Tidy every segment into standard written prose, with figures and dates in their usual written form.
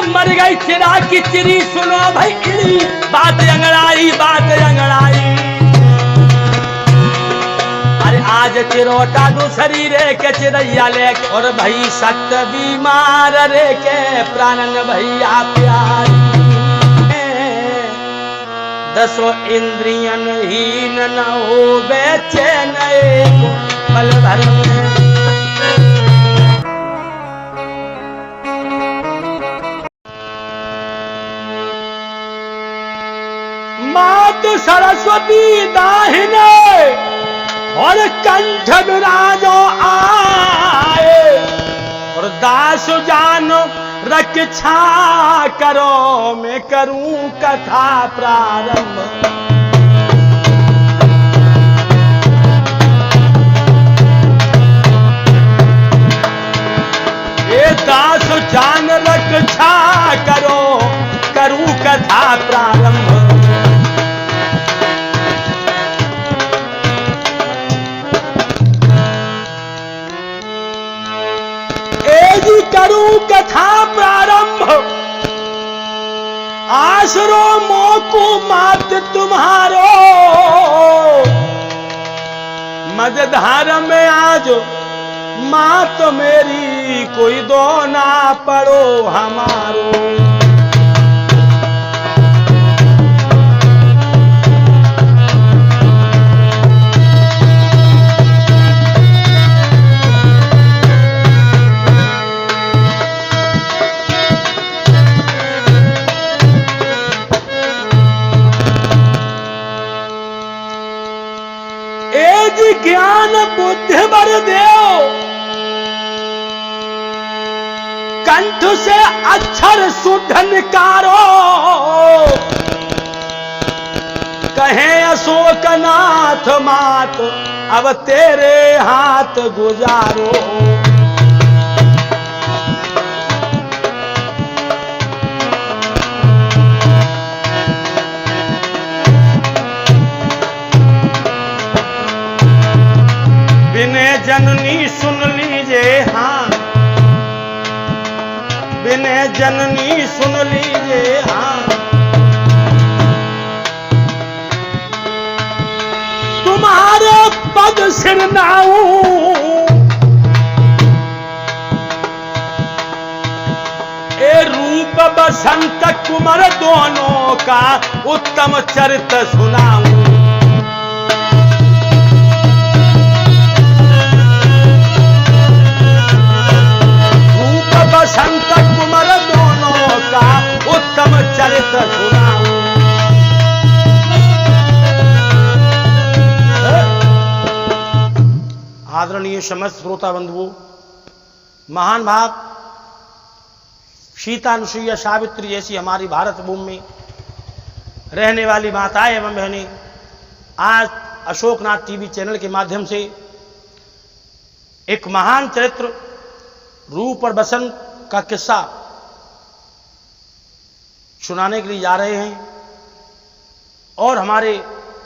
मर गई चिरा की चिरी, सुनो भाई इड़ी बात अंगड़ाई, बात अंगड़ाई। अरे आज चिरोटा दूसरी रे के चिरैया ले, और भाई सख्त बीमार रे के प्राणन भैया प्यारी। दसो इंद्रियन हीन न हो बेचैन एको पल भर में। मात सरस्वती दाहिने और कंठ विराजो आए, और दास जानो रक्षा करो, मैं करूं कथा प्रारंभ। ये दास जान रक्षा करो, करूं कथा प्रारंभ। करूं कथा प्रारंभ, आसरो मोकू मात तुम्हारो, मझधार में आज मात मेरी, कोई दो ना पड़ो हमारो। ज्ञान बुद्धि बर देओ, कंठ से अक्षर शुद्ध निकारो, कहे अशोकनाथ मात अब तेरे हाथ गुजारो। विनय जननी सुन लीजिए, हाँ विनय जननी सुन लीजिए, हाँ तुम्हारे पद सिर नाऊ, ए रूप बसंत कुमार दोनों का उत्तम चरित्र सुनाऊं। बसंत कुमार दोनों का उत्तम चरित्र सुनाऊं। आदरणीय समस्त श्रोता बंधुओं, महान भाग सीता, अनुसुईया, सावित्री जैसी हमारी भारत भूमि में रहने वाली माताएं एवं बहनें आज अशोकनाथ टीवी चैनल के माध्यम से एक महान चरित्र रूप और बसंत का किस्सा सुनाने के लिए जा रहे हैं, और हमारे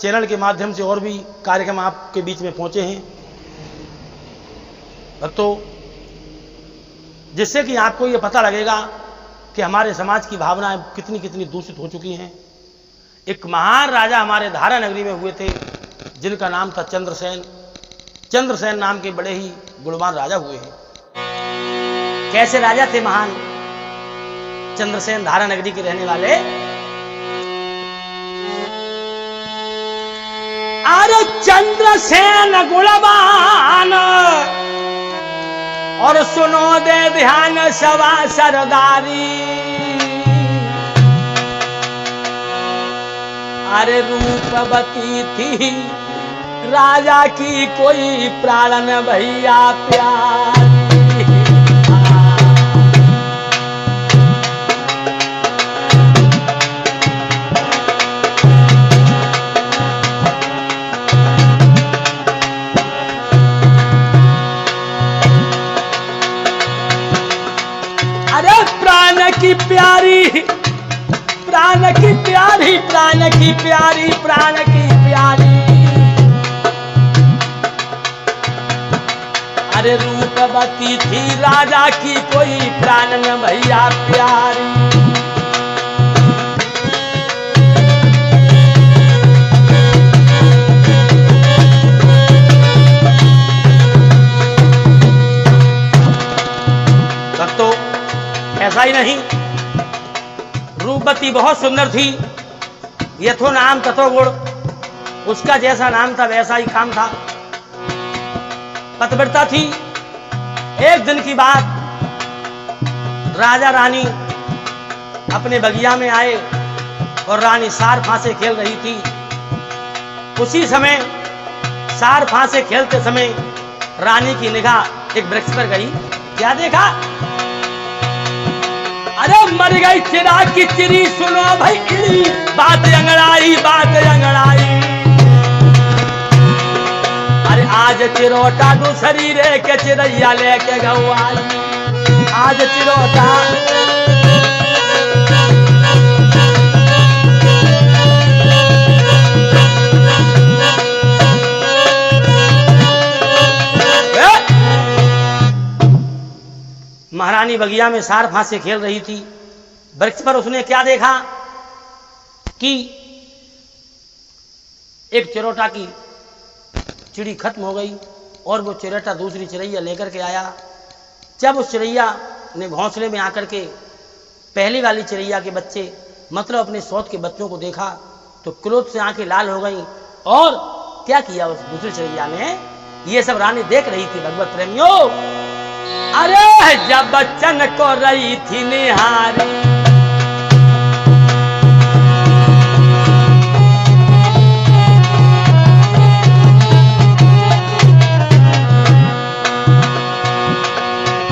चैनल के माध्यम से और भी कार्यक्रम आपके बीच में पहुंचे हैं तो जिससे कि आपको यह पता लगेगा कि हमारे समाज की भावनाएं कितनी कितनी दूषित हो चुकी हैं। एक महान राजा हमारे धारा नगरी में हुए थे जिनका नाम था चंद्रसेन। चंद्रसेन नाम के बड़े ही गुणवान राजा हुए हैं। कैसे राजा थे महान चंद्रसेन, धारा नगरी के रहने वाले। अरे चंद्रसेन गुणवान, और सुनो दे ध्यान सवा सरदारी। अरे रूपवती थी राजा की कोई प्राणन भैया प्यारी। की प्यारी, प्राण की प्यारी, प्राण की प्यारी, प्राण की प्यारी। अरे रूपवती थी राजा की कोई प्राण न भैया प्यारी। ऐसा ही नहीं, रूपवती बहुत सुंदर थी, यथो नाम तथो गुण, उसका जैसा नाम था वैसा ही काम था, पतिव्रता थी। एक दिन की बात, राजा रानी अपने बगिया में आए और रानी सार फांसे खेल रही थी। उसी समय सार फांसे खेलते समय रानी की निगाह एक वृक्ष पर गई। क्या देखा? अरे मर गई चिराग की चिरी, सुनो भाई इड़ी, बात अंगड़ाई, बात अंगड़ाई। अरे आज चिरोटा दूसरी रे के चिरैया लेके गवाई, आज चिरोटा। महारानी बगिया में सार फांसे खेल रही थी। वृक्ष पर उसने क्या देखा कि एक चिरोटा की चिड़ी खत्म हो गई और वो चिरोटा दूसरी चिड़ैया लेकर के आया। जब उस चिड़ैया ने घोंसले में आकर के पहली वाली चिड़ैया के बच्चे, मतलब अपने सौत के बच्चों को देखा तो क्रोध से आंखें लाल हो गई। और क्या किया उस दूसरी चिड़ैया ने? ये सब रानी देख रही थी। भगवत प्रेमियों, अरे जब बच्चन को रही थी निहारी,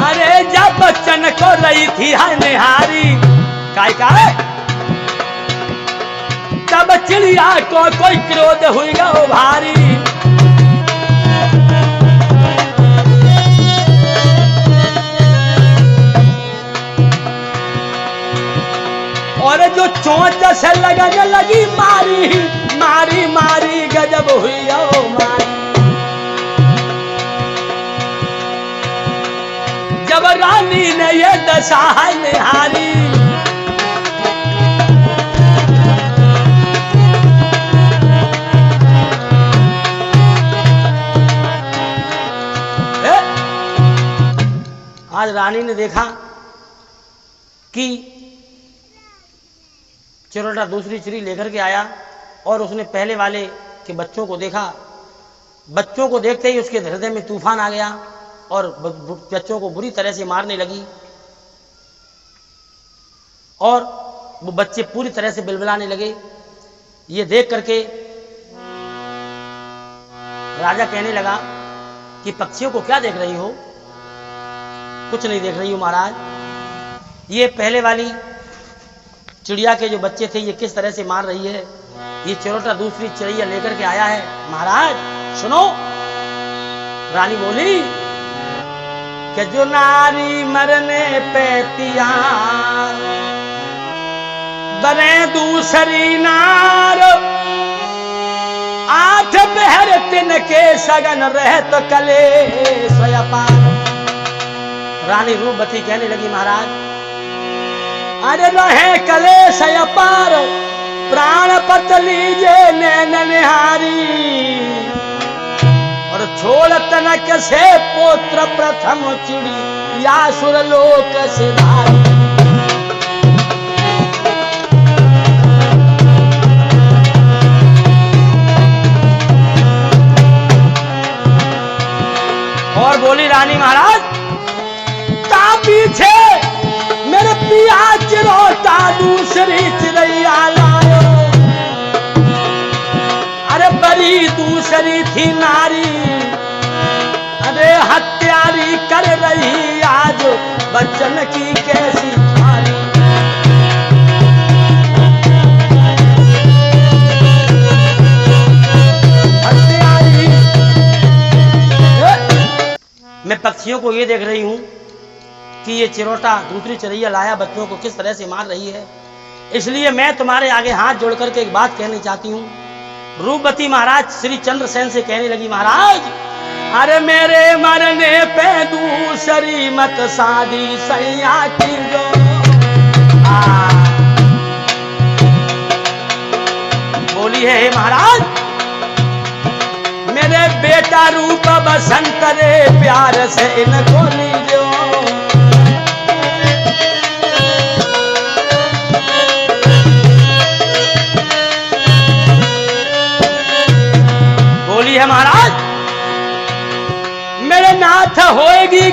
अरे जब बच्चन को रही थी निहारी, काय काय तब चिड़िया को कोई क्रोध हुई गो भारी। और जो चोंच से लगने लगी मारी, मारी मारी गजब हुई ओ मारी। जब रानी ने ये दशा निहारी, आज रानी ने देखा कि चिरोटा दूसरी चिड़ी लेकर के आया और उसने पहले वाले के बच्चों को देखा। बच्चों को देखते ही उसके हृदय में तूफान आ गया और बच्चों को बुरी तरह से मारने लगी और वो बच्चे पूरी तरह से बिलबिलाने लगे। ये देख करके राजा कहने लगा कि पक्षियों को क्या देख रही हो? कुछ नहीं देख रही हो महाराज। ये पहले वाली चिड़िया के जो बच्चे थे ये किस तरह से मार रही है। ये चिरोटा दूसरी चिड़िया लेकर के आया है। महाराज सुनो, रानी बोली कि जो नारी मरने पे तैयार बने दूसरी नार, आठ पहर तिनके सगन रहे तो कले स्वयपार। रानी रूपवती कहने लगी महाराज, अरे रहे कलेश अपार, प्राण पत लीजे नैन निहारी, और छोड़ तनक से पुत्र प्रथम चिड़ी या सुरलोक सिधारी। और बोली रानी महाराज, ता पीछे मेरे पिया चिरोटा दूसरी चिड़ैया लायो। अरे बड़ी दूसरी थी नारी, अरे हत्यारी कर रही आज बच्चन की कैसी मारी। हत्यारी। मैं पक्षियों को ये देख रही हूं कि ये चिरोटा दूसरी चिड़ैया लाया बच्चों को किस तरह से मार रही है। इसलिए मैं तुम्हारे आगे हाथ जोड़ करके एक बात कहनी चाहती हूँ। रूपवती महाराज श्री चंद्रसेन से कहने लगी, महाराज अरे मेरे मरने पे दूसरी मत शादी सैया की जो। बोली है महाराज, मेरे बेटा रूप बसंत रे प्यार से इनको लीजो।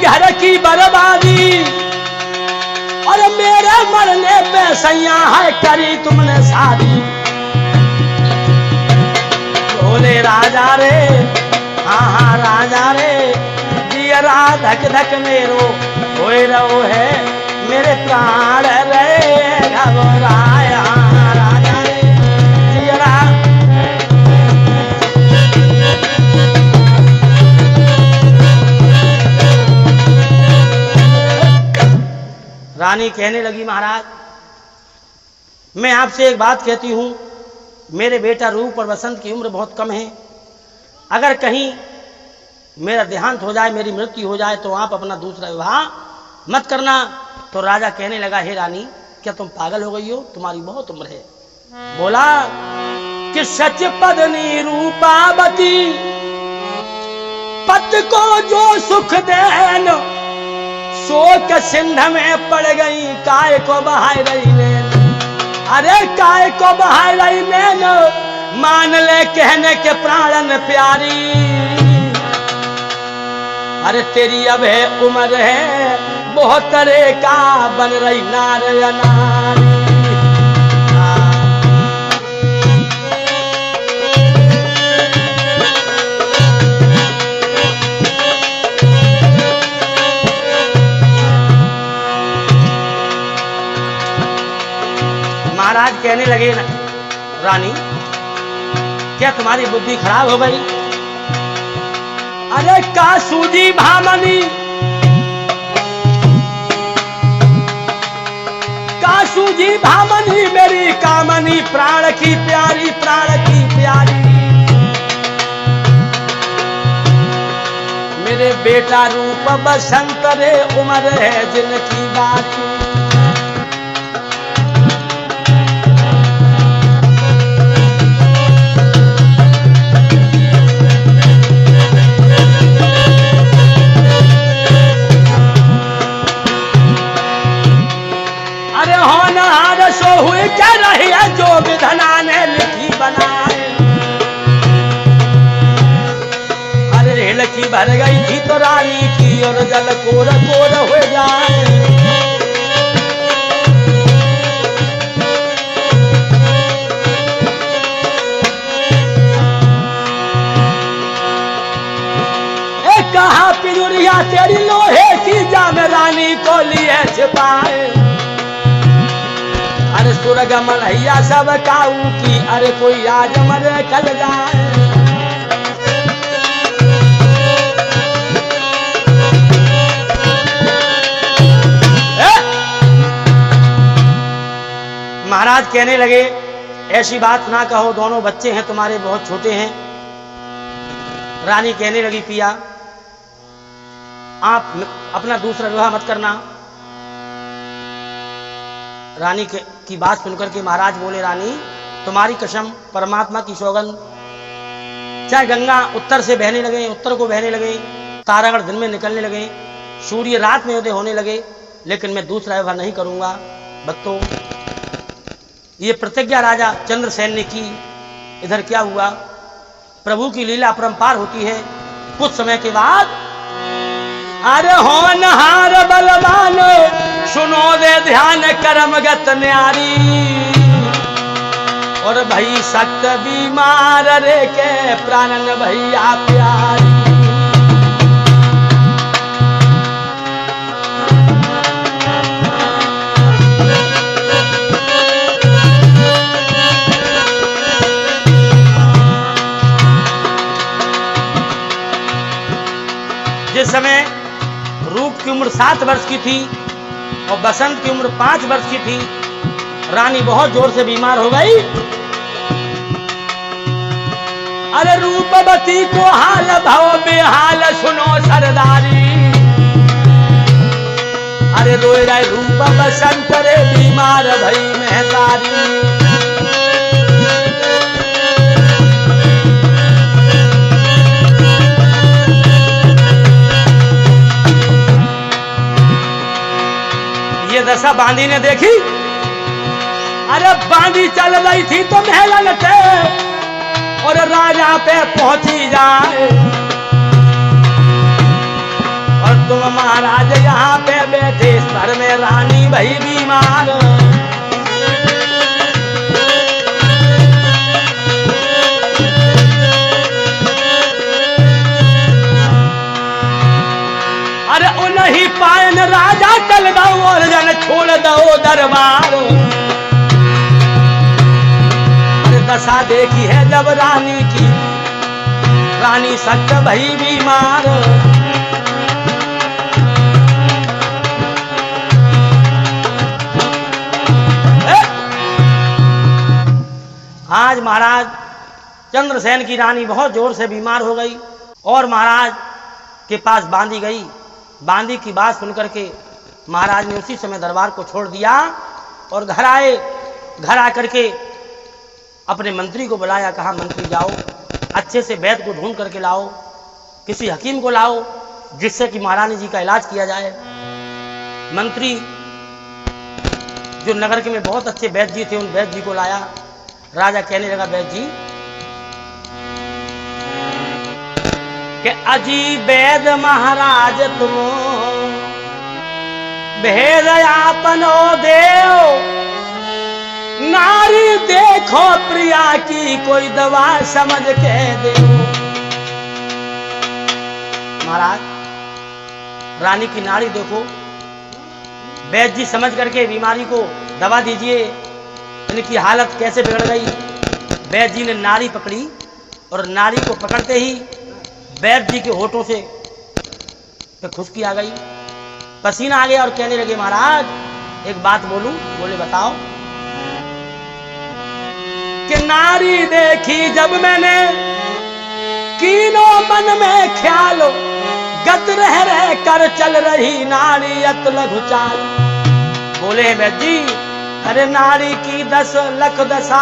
घर की बर्बादी और मेरे मरने पे सैया है करी तुमने शादी। बोले राजा रे हाँ हाँ राजा रे जियरा धक धक मेरो होए रहो है मेरे प्राण रे घबराया राजा रे जियरा। रानी कहने लगी महाराज मैं आपसे एक बात कहती हूं, मेरे बेटा रूप और बसंत की उम्र बहुत कम है, अगर कहीं मेरा देहांत हो जाए मेरी मृत्यु हो जाए तो आप अपना दूसरा विवाह मत करना। तो राजा कहने लगा हे रानी क्या तुम पागल हो गई हो, तुम्हारी बहुत उम्र है। बोला कि सच पत्नी रूपावती पत को जो सुख देन शोक सिंध में पड़ गई काय को बहाय रही नैन। अरे काय को बहाय रही नैन मान ले कहने के प्राणन प्यारी। अरे तेरी अब है उम्र है बहुत तरह का बन रही नारायण। महाराज कहने लगे रानी क्या तुम्हारी बुद्धि खराब हो गई। अरे का सूजी भामनी का सूजी भामनी मेरी कामनी प्राण की प्यारी प्राण की प्यारी। मेरे बेटा रूप बसंत रे उम्र है जिनकी बारी। हुई क्या रही है जो विधना ने लिखी बनाए। अरे रेल की भर गई थी तो रानी की और जल कोर कोर हो जाए। कहा पिजुरिया तेरी लोहे की जान रानी को लिए छिपाए। अरे सुरग मनैया सब काऊ की अरे कोई आज मर कल जाए। महाराज कहने लगे ऐसी बात ना कहो, दोनों बच्चे हैं तुम्हारे बहुत छोटे हैं। रानी कहने लगी पिया आप अपना दूसरा विवाह मत करना। रानी की बात सुनकर के महाराज बोले रानी तुम्हारी कसम परमात्मा की सौगंध, चाहे गंगा उत्तर से बहने लगे उत्तर को बहने लगे, तारागढ़ दिन में निकलने लगे, सूर्य रात में उदय होने लगे, लेकिन मैं दूसरा विवाह नहीं करूंगा। भक्तों ये प्रतिज्ञा राजा चंद्रसेन ने की। इधर क्या हुआ, प्रभु की लीला अपरंपार होती है। कुछ समय के बाद अरे होनहार बलवान सुनो दे ध्यान कर्मगत न्यारी। और भई सख्त बीमार रे के प्राणन भैया प्यारी। जिस समय रूप की उम्र 7 वर्ष की थी और बसंत की उम्र 5 वर्ष की थी, रानी बहुत जोर से बीमार हो गई। अरे रूपवती को हाल भव बेहाल सुनो सरदारी। अरे रोए रहे रूप बसंत रे बीमार भई महतारी। दशा बांदी ने देखी। अरे बांदी चल रही थी तो महलन थे और राजा पे पहुंची जाए। और तुम महाराज यहाँ पे बैठे सर में रानी भई बीमार। अरे उन्हीं पायन राजा टल दो और जन छोड़ दो दरबार। अरे दशा देखी है जब रानी की, रानी सख्त भई बीमार। आज महाराज चंद्रसेन की रानी बहुत जोर से बीमार हो गई और महाराज के पास बांधी गई। बांदी की बात सुनकर के महाराज ने उसी समय दरबार को छोड़ दिया और घर आए। घर आकर के अपने मंत्री को बुलाया, कहा मंत्री जाओ अच्छे से वैद्य को ढूंढ करके लाओ, किसी हकीम को लाओ जिससे कि महारानी जी का इलाज किया जाए। मंत्री जो नगर के में बहुत अच्छे वैद्य जी थे उन वैद्य जी को लाया। राजा कहने लगा वैद्य जी कि अजी वैद्य महाराज तुम भेद आपनो देव, नारी देखो प्रिया की कोई दवा समझ के दे। महाराज रानी की नाड़ी देखो, वैद्य जी समझ करके बीमारी को दवा दीजिए। इनकी हालत कैसे बिगड़ गई। वैद्य जी ने नाड़ी पकड़ी और नाड़ी को पकड़ते ही वैद्य जी के होठों से खुशकी आ गई, पसीना आ गया और कहने लगे महाराज एक बात बोलूं। बोले बताओ। कि नारी देखी जब मैंने कीनो मन में ख्याल, गत रह कर चल रही नारी अत लघु चाल। बोले वैद्य जी अरे नारी की 10 लख दशा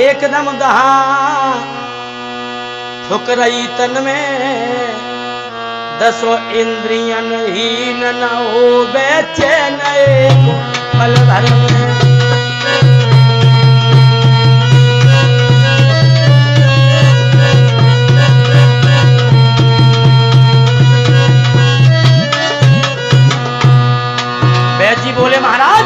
एकदम दहा, थुक रही तन में 10 इंद्रियन हीन न हो बेचैन एक पल भर में। वैद्य जी बोले महाराज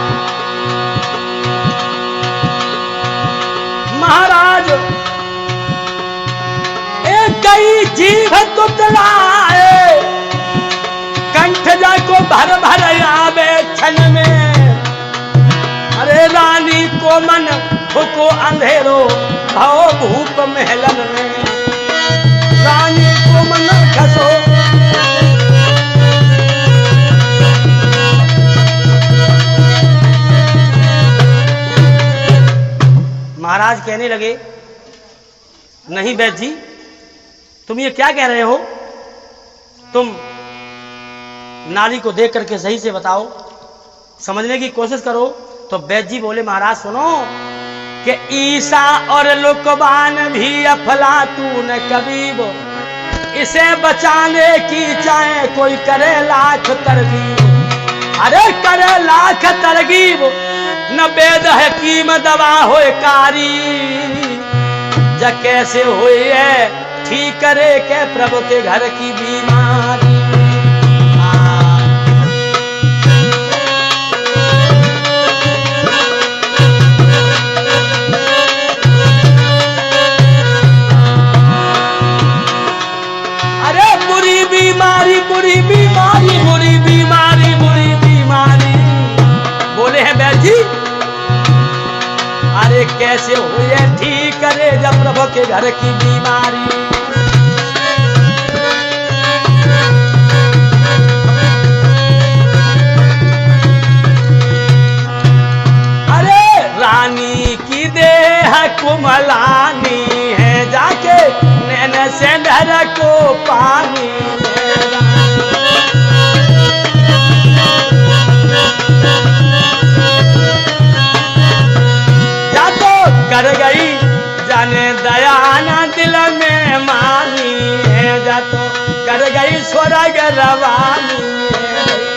कई जीव तुतलाए, कंठ जाको भर भर आवे छन में। अरे रानी को मन फुको अंधेरो भाव भूप महलन में। रानी को मन खसो महाराज कहने लगे नहीं वैद्य जी तुम ये क्या कह रहे हो, तुम नारी को देख करके सही से बताओ, समझने की कोशिश करो। तो वैद्य जी बोले महाराज सुनो कि ईसा और लुकबान भी अफलातून कबीब, इसे बचाने की चाहे कोई करे लाख तरकीब। अरे करे लाख तरकीब न वेद हकीम दवा होए कारी, ज कैसे हुई है ठीक करे के प्रभु के घर की बीमारी। अरे बुरी बीमारी बुरी बीमारी बुरी बीमारी बुरी बीमारी। बोले हैं वैद्य जी अरे कैसे हुए ठीक करे जब प्रभु के घर की बीमारी। रानी की देह कुमलानी है जाके नैन से डर को पानी जा तो कर गई जाने दया ना दिल में मानी है, जा तो कर गई स्वर्ग रवानी है।